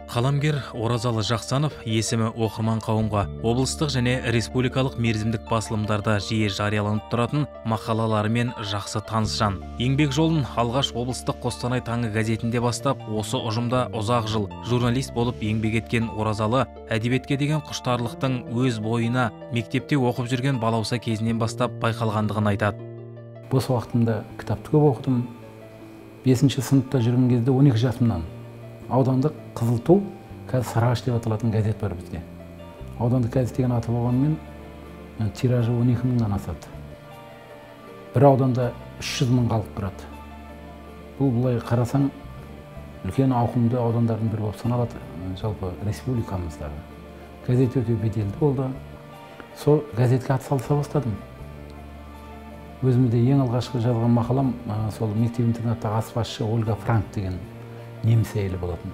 Қаламгер Оразалы Жақсанов есімі оқырман қауымға облыстық және республикалық мерзімдік басылымдарда жиі жарияланып тұратын мақалаларымен жақсы таныс жан. Еңбек жолын алғаш облыстық Қостанай таңы газетінде бастап, осы ұжымда ұзақ жыл журналист болып еңбек еткен Оразалы әдебиетке деген құштарлықтың өз бойына мектепте оқып жүрген балауса кезінен бастап байқалғандығын айтады. Бос уақытымда кітапты көп оқыдым. 5-ші сыныпта жүрген кезде 12 жасымнан аудандық Қызыл ту, қазір Сарыағаш деп аталатын газет бар бізде. Аудандық газет деген аты болғанымен тиражы 12 мыңнан асады. Бір ауданда 300 мың халық тұрады. Бұл былай қарасаң, үлкен ауқымды аудандардың бірі болып саналады, жалпы республикамыздағы. Газет өте беделді болды. Сол газетке атсалыса бастадым. Өзімде ең алғашқы жазған мақалам сол мектеп-интернаттағы аспазшы Ольга Франк деген неміс әйелі болатын.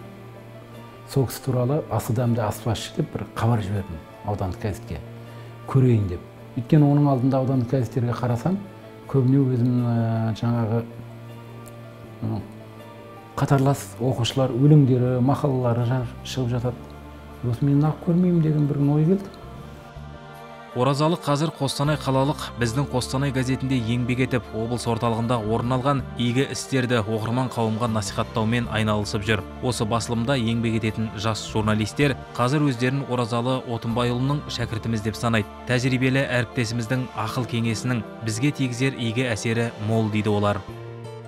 Сол кісі туралы Асыдамды аспазшы деп бір хабар жібердім аудандық газетке, көрейін деп. Өйткені оның алдында аудандық газеттерге қарасам, көбіне өзімнің жаңағы қатарлас оқушылар өлеңдері, мақалалары шығып жатады. Осы мен нақ көрмеймін деген бір ой келді. Оразалы қазір Қостанай қалалық біздің Қостанай газетінде еңбек етіп, облыс орталығында орын алған игі істерді оқырман қауымға насихаттаумен айналысып жүр. Осы басылымда еңбек ететін жас журналистер қазір өздерін Оразалы Отынбайұлының шәкіртіміз деп санайды. Тәжірибелі әріптесіміздің ақыл кеңесінің бізге тигізер игі әсері мол дейді олар.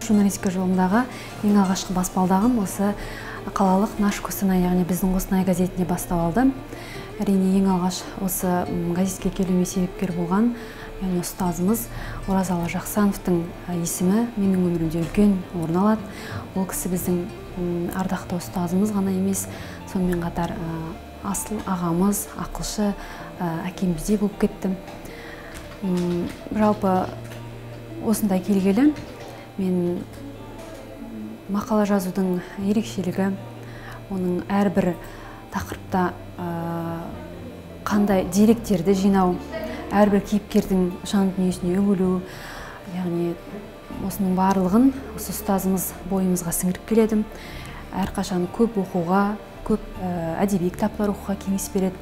Журналистика жолындағы ең алғашқы баспалдағым осы қалалық Наш Қостанай, яғни біздің Қостанай газетіне бастау алды. Әрине ең алғаш осы газетке келуіме себепкер болған яғни ұстазымыз Оразалы Жақсановтың есімі менің өмірімде үлкен орын алады. Ол кісі біздің ардақты ұстазымыз ғана емес, сонымен қатар асыл ағамыз, ақылшы әкеміздей болып кетті. Жалпы осындай келгелі мен мақала жазудың ерекшелігі, оның әрбір тақырыпта қандай деректерді жинау, әрбір кейіпкердің жан дүниесіне үңілу, яғни осының барлығын осы ұстазымыз бойымызға сіңіріп келеді. Әрқашан көп оқуға, көп әдеби кітаптар оқуға кеңес береді.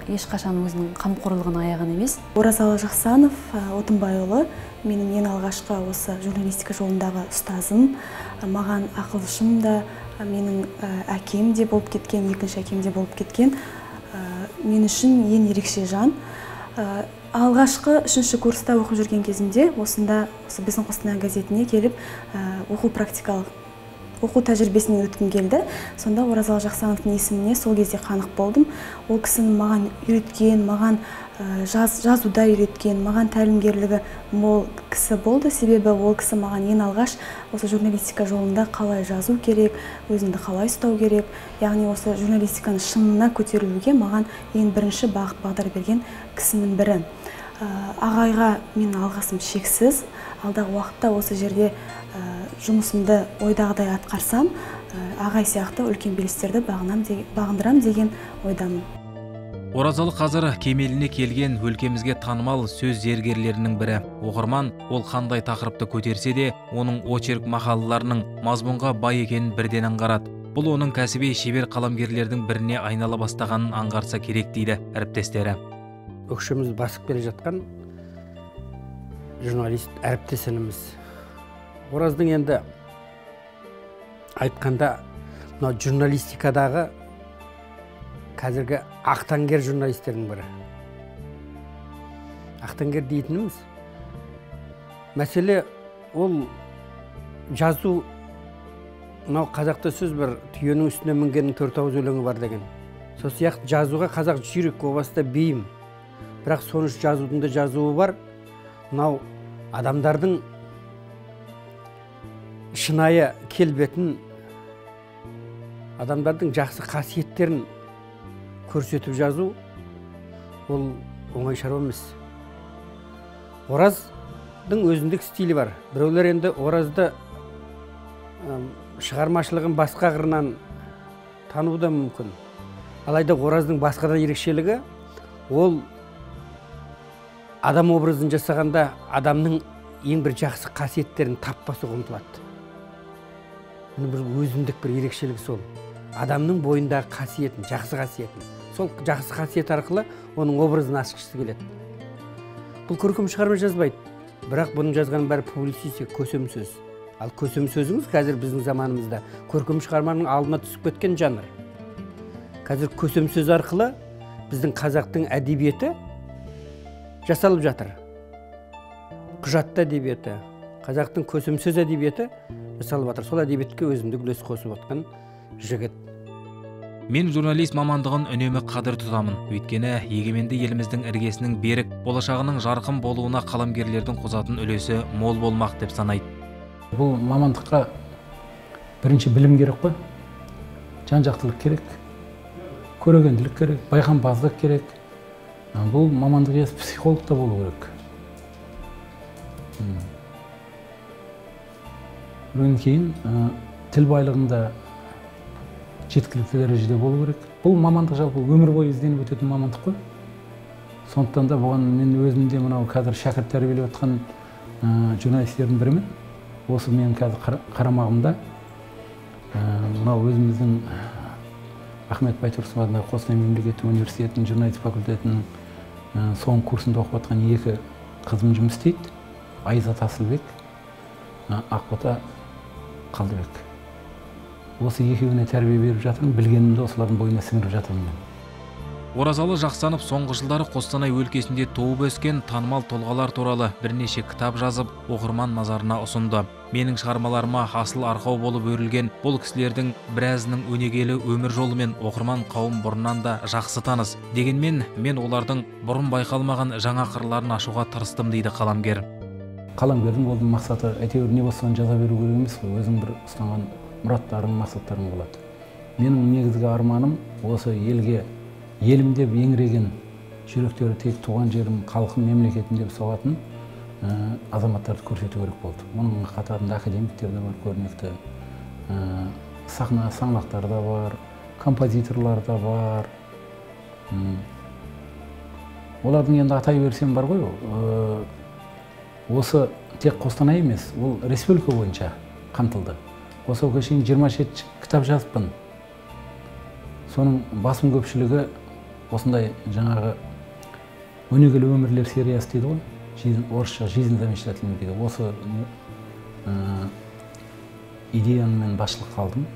Ешқашан өзінің қамқорлығын аяған емес. Оразалы Жақсанов Отынбайұлы менің ең алғашқы осы журналистика жолындағы ұстазым, маған ақылшым да, менің әкем де болып кеткен, екінші әкем де болып кеткен. Мен үшін ең ерекше жан. Алғашқы 3-ші курста оқып жүрген кезімде осында біздің Қостанай газетіне келіп оқу тәжірибесінен өткім келді. Сонда Оразалы Жақсановтың есіміне сол кезде қанық болдым. Ол кісінің маған үйреткен, маған жазуда үйреткен, маған тәлімгерлігі мол кісі болды. Себебі ол кісі маған ең алғаш осы журналистика жолында қалай жазу керек, өзіңді қалай ұстау керек, яғни осы журналистиканы шыңына көтерілуге маған ең бірінші бағыт бағдар берген кісінің бірі. Ағайға мен алғысым шексіз. Алдағы уақытта осы жерде жұмысымды ойдағыдай атқарсам, ағай сияқты үлкен белестерді бағындырам деген ойдамын. Оразалы қазір кемеліне келген өлкемізге танымал сөз зергерлерінің бірі. Оқырман ол қандай тақырыпты көтерсе де, оның очерк мақалаларының мазмұнға бай екенін бірден аңғарады. Бұл оның кәсіби шебер қаламгерлердің біріне айнала бастағанын аңғарса керек дейді әріптестері. Өкшіміз басып келе жатқан журналист әріптесіміз. Ораздың енді айтқанда журналистикадағы қазіргі ақтаңгер журналистердің бірі. Ақтаңгер дейтініміз мәселе ол жазу, қазақта сөз бір түйенің үстіне мінгеннің 4 ауыз өлеңі бар деген. Сол сияқты жазуға қазақ жүйрік, о баста бейім. Бірақ соны жазудың да жазуы бар. Адамдардың шынайы келбетін, адамдардың жақсы қасиеттерін көрсетіп жазу, ол оңай шаруа емес. Ораздың өзіндік стилі бар. Біреулер енді Оразды шығармашылығын басқа қырынан тануы да мүмкін. Алайда Ораздың басқа да ерекшелігі, ол адам образын жасағанда адамның ең бір жақсы қасиеттерін таппасуға ұмтылады. Бір өзіндік бір ерекшелігі сол. адамның бойындағы қасиетін, жақсы қасиетін. Сол жақсы қасиет арқылы оның образын ашқысы келеді. Бұл көркем шығарма жазбайды. Бірақ бұның жазғаны бәрі публицистика, көсем сөз. Ал көсем сөзіңіз қазір біздің заманымызда көркем шығарманың алдына түсіп кеткен жанр. Қазір көсем сөз арқылы біздің қазақтың әдебиеті жасалып жатыр. Құжатты әдебиеті, қазақтың көсем сөз әдебиеті жасалып жатыр. Сол әдебиетке өзіндік үлес қосып отқан жігіт. Мен журналист мамандығын үнемі қадір тұтамын. Өйткені егеменді еліміздің іргесінің берік, болашағының жарқын болуына қаламгерлердің қосатын үлесі мол болмақ деп санайды. Бұл мамандыққа бірінші білім керек қой, жан-жақтылық керек, көрегенділік керек, байқампаздық керек. Бұл мамандық иесі психолог та болу керек. Одан кейін тіл байлығында жеткілікті дәрежеде болу керек. Бұл мамандық жалпы өмір бойы ізденіп өтетін мамандық қой. Сондықтан да бұған мен өзімде мынау қазір шәкірт тәрбиелеп отқан журналистердің бірімін. Осы мен қазір қарамағымда мынау өзіміздің Ахмет Байтұрсынов атындағы Қостанай мемлекеттік университетінің журналистика факультетінің соңғы курсында оқып жатқан екі қызым жұмыс істейді. Айзат Асылбек, Ақбота Қалдыбек. Осы екеуіне тәрбие беріп жатырмын, білгенімді осылардың бойына сіңіріп жатырмын. Оразалы Жақсанов соңғы жылдары Қостанай өлкесінде туып өскен танымал тұлғалар туралы бірнеше кітап жазып, оқырман назарына ұсынды. Менің шығармаларыма асыл арқау болып өрілген бұл кісілердің біразының өнегелі өмір жолымен оқырман қауым бұрыннан да жақсы таныс. Дегенмен мен олардың бұрын байқалмаған жаңа қырларын ашуға тырыстым дейді қаламгер. Қаламгердің болған мақсаты әйтеуір не болса жаза беру керек емес қой, өзің бір ұстанған мұраттарың, мақсаттарың болады. Менің негізгі арманым осы елге елім деп еңіреген, жүректері тек туған жерім, халқым, мемлекетім деп соғатын азаматтарды көрсету керек болды. Оның қатарында академиктер де бар, көрнекті сахна саңлақтар да бар, композиторлар да бар. Олардың енді атай берсем бар ғой, осы тек Қостанай емес, ол республика бойынша қамтылды. Осы уақытқа шейін 27 кітап жазыппын. Соның басым көпшілігі осындай жаңағы өнегелі өмірлер сериясы дейді ғой. Орысша жизнь замечательная дейді. Осы идеямен басшылыққа алдым.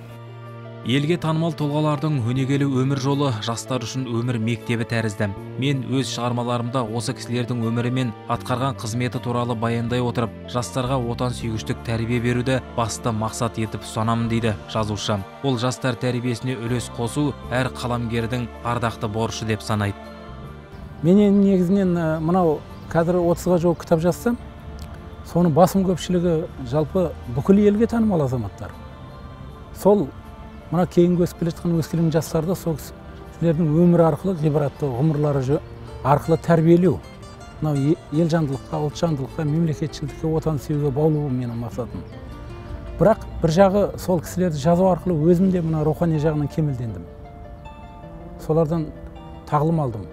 Елге танымал тұлғалардың өнегелі өмір жолы жастар үшін өмір мектебі тәрізді. Мен өз шығармаларымда осы кісілердің өмірі мен атқарған қызметі туралы баяндай отырып, жастарға отан сүйгіштік тәрбие беруді басты мақсат етіп ұстанамын дейді жазушы. Ол жастар тәрбиесіне үлес қосу әр қаламгердің ардақты борышы деп санайды. Мен негізінен мынау қазір 30-ға жуық кітап жазсам, соның басым көпшілігі жалпы бүкіл елге танымал азаматтар. Сол мына кейінгі өсіп келе жатқан өскелең жастарды сол кісілердің өмірі арқылы, ғибратты ғұмырлары арқылы тәрбиелеу. Мынау елжандылыққа, ұлтжандылыққа, мемлекетшілдікке, отан сүюге баулу менің мақсатым. Бірақ бір жағы сол кісілерді жазу арқылы өзім де мына рухани жағынан кемелдендім. Солардан тағылым алдым.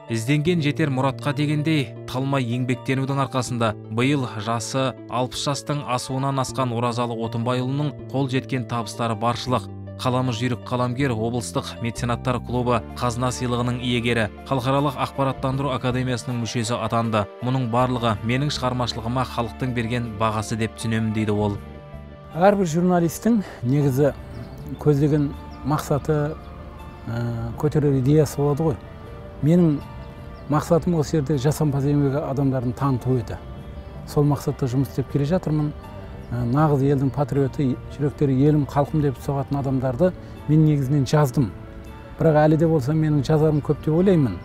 Ізденген жетер мұратқа дегендей, талмай еңбектенудің арқасында биыл жасы 60 жастың асуынан асқан Оразалы Отынбайұлының қол жеткен табыстары баршылық. Қаламы жүйрік қаламгер облыстық меценаттар клубы қазына сыйлығының иегері, халықаралық ақпараттандыру академиясының мүшесі атанды. Мұның барлығы менің шығармашылығыма халықтың берген бағасы деп түсінемін дейді ол. Әрбір журналистің негізі көздеген мақсаты, көтерер идеясы болады ғой. Менің мақсатым осы жерде жасампаз еңбек адамдарын таныту еді. Сол мақсатта жұмыс істеп келе жатырмын. Нағыз елдің патриоты, жүректері елім, халқым деп соғатын адамдарды мен негізінен жаздым. Бірақ әлі де болса менің жазарым көп деп ойлаймын.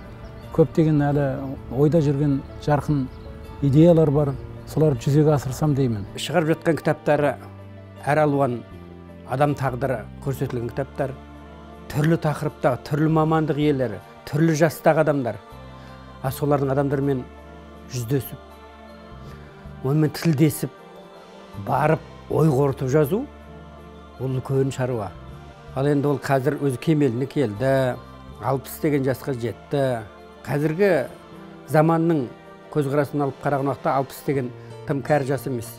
Көптеген әлі ойда жүрген жарқын идеялар бар, соларды жүзеге асырсам деймін. Шығарып жатқан кітаптары әр алуан адам тағдыры көрсетілген кітаптар, түрлі тақырыпта, түрлі мамандық иелері, түрлі жастағы адамдар. Солардың адамдармен жүздесіп, онымен тілдесіп, барып, ой қорытып жазу, ол үлкен шаруа. Ал енді ол қазір өзі кемеліне келді, 60 деген жасқа жетті. Қазіргі заманның көзқарасын алып қараған уақытта 60 деген тым кәрі жас емес.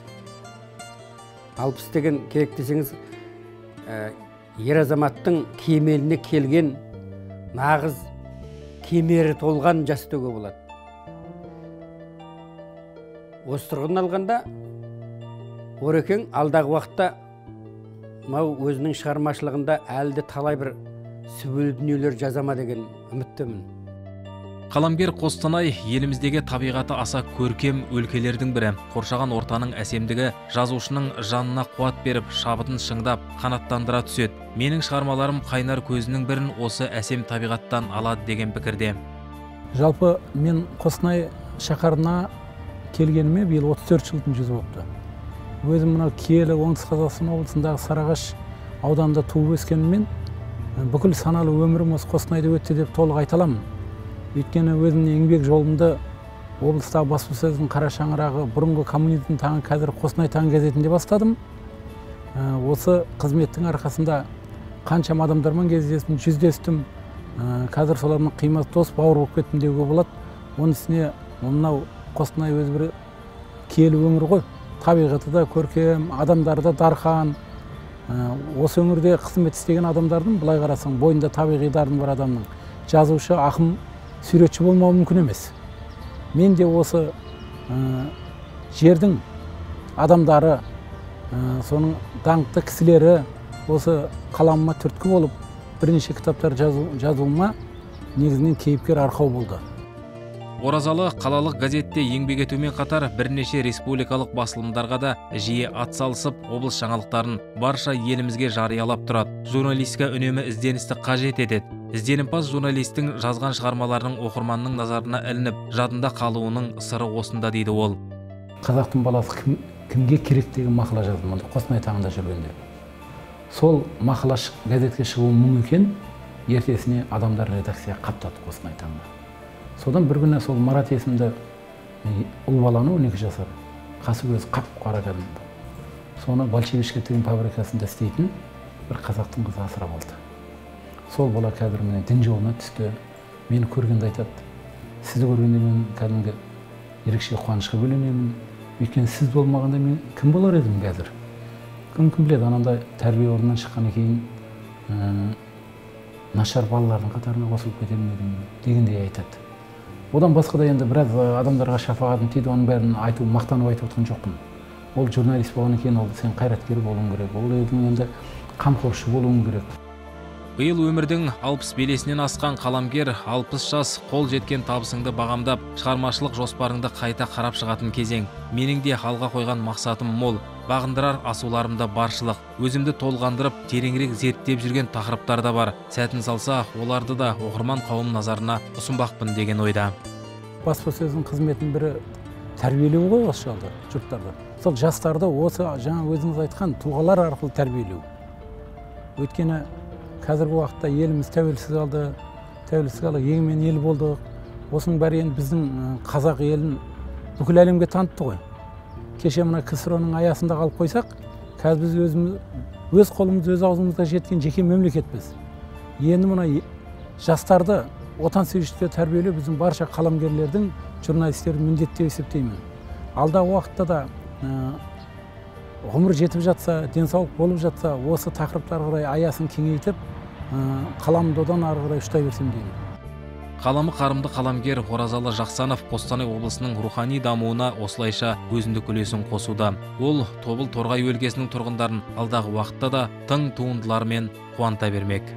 60 деген керек десеңіз, ер азаматтың кемеліне келген нағыз кемері толған жас деуге болады. Осы тұрғыдан алғанда Орекең алдағы уақытта мынау өзінің шығармашылығында әлі де талай бір сүбелі дүниелер жазама деген үміттемін. Қаламгер Қостанай еліміздегі табиғаты аса көркем өлкелердің бірі. Қоршаған ортаның әсемдігі жазушының жанына қуат беріп, шабытын шыңдап, қанаттандыра түседі. Менің шығармаларым қайнар көзінің бірін осы әсем табиғаттан алады деген пікірде. Жалпы мен Қостанай шаһарына келгеніме биыл 34 жылдың жүзі болыпты. Өзім мынау киелі оңтүстік Қазақстан облысындағы Сарыағаш ауданында туып өскеніммен бүкіл саналы өмірім осы Қостанайда өтті деп толық айта аламын. Өйткені өзімнің еңбек жолымды облыстағы баспасөздің қара шаңырағы бұрынғы коммунизм таңы, қазір Қостанай таңы газетінде бастадым. Осы қызметтің арқасында қаншама адамдармен кездестім, жүздестім. Қазір солармен қимас дос, бауыр болып кеттім деуге болады. Оның үстіне мынау Қостанай өзі бір киелі өңір ғой. Табиғаты да көркем, адамдары да дархан. Осы өңірде қызмет істеген адамдардың, былай қарасаң, бойында табиғи дарын бар адамның жазушы, ақын, суретші болмауы мүмкін емес. Мен де осы жердің адамдары, соның даңқты кісілері осы қаламыма түрткі болып, бірнеше кітаптар жазуыма негізінен кейіпкер арқау болды. Оразалы қалалық газетте еңбек етумен қатар бірнеше республикалық басылымдарға да жиі атсалысып, облыс жаңалықтарын барша елімізге жариялап тұрады. Журналистика үнемі ізденісті қажет етеді. Ізденімпаз журналистің жазған шығармаларының оқырманның назарына ілініп, жадында қалуының сыры осында дейді ол. Қазақтың баласы кімге керек деген мақала жаздым Қостанай таңында жүргенде. Сол мақала газетке шығуы мұң екен, ертесіне адамдар редакцияға қаптады Қостанай таңда. Содан бір күні сол Марат есімді ұл баланы 12 жасар, қасы көзі қап-қара кәдімгі. Соны большевичка тігін фабрикасында істейтін бір қазақтың қызы асырап алды. Сол бала қазір міне дін жолына түсті. Мені көргенде айтады, сізді көргенде мен кәдімгі ерекше қуанышқа бөленемін. Өйткені сіз болмағанда мен кім болар едім қазір? Кім біледі, анандай тәрбие орнынан шыққаннан кейін нашар балалардың қатарына қосылып кетер ме едім дегендей айтады. Одан басқа да енді біраз адамдарға шафағатым тиді, оның бәрін айту, мақтанып айтып отырған жоқпын. Ол журналист болғаннан кейін ол сен қайраткер болуың керек, ол енді қамқоршы болуың керек. Биыл өмірдің 60 белесінен асқан қаламгер 60 жас қол жеткен табысыңды бағамдап, шығармашылық жоспарыңды қайта қарап шығатын кезең. Менің де алға қойған мақсатым мол, бағындырар асуларымда баршылық. Өзімді толғандырып, тереңірек зерттеп жүрген тақырыптар да бар. Сәтін салса, оларды да оқырман қауым назарына ұсынбақпын деген ойда. Баспасөздің қызметінің бірі тәрбиелеу ғой осы жалда жұрттарды. Сол жастарды осы жаңа өзіңіз айтқан тұлғалар арқылы тәрбиелеу. Өйткені қазіргі уақытта еліміз тәуелсіз алды, егемен ел болдық. Осының бәрі енді біздің қазақ елін бүкіл әлемге танытты ғой. Кеше мына КСРО-ның аясында қалып қойсақ, қазір біз өз қолымыз, өз аузымызға жеткен жеке мемлекетпіз. Енді мына жастарды отансүйгіштікке тәрбиелеу біздің барша қаламгерлердің, журналистердің міндеті деп есептеймін. Алдағы уақытта да ғұмыр жетіп жатса, денсаулық болып жатса, осы тақырыптарға қарай аясын кеңейтіп, қаламды одан ары қарай ұштай берсем деймін. Қаламы қарымды қаламгер Оразалы Жақсанов Қостанай облысының рухани дамуына осылайша өзіндік үлесін қосуда. Ол Тобыл Торғай өлкесінің тұрғындарын алдағы уақытта да тың туындылармен қуанта бермек.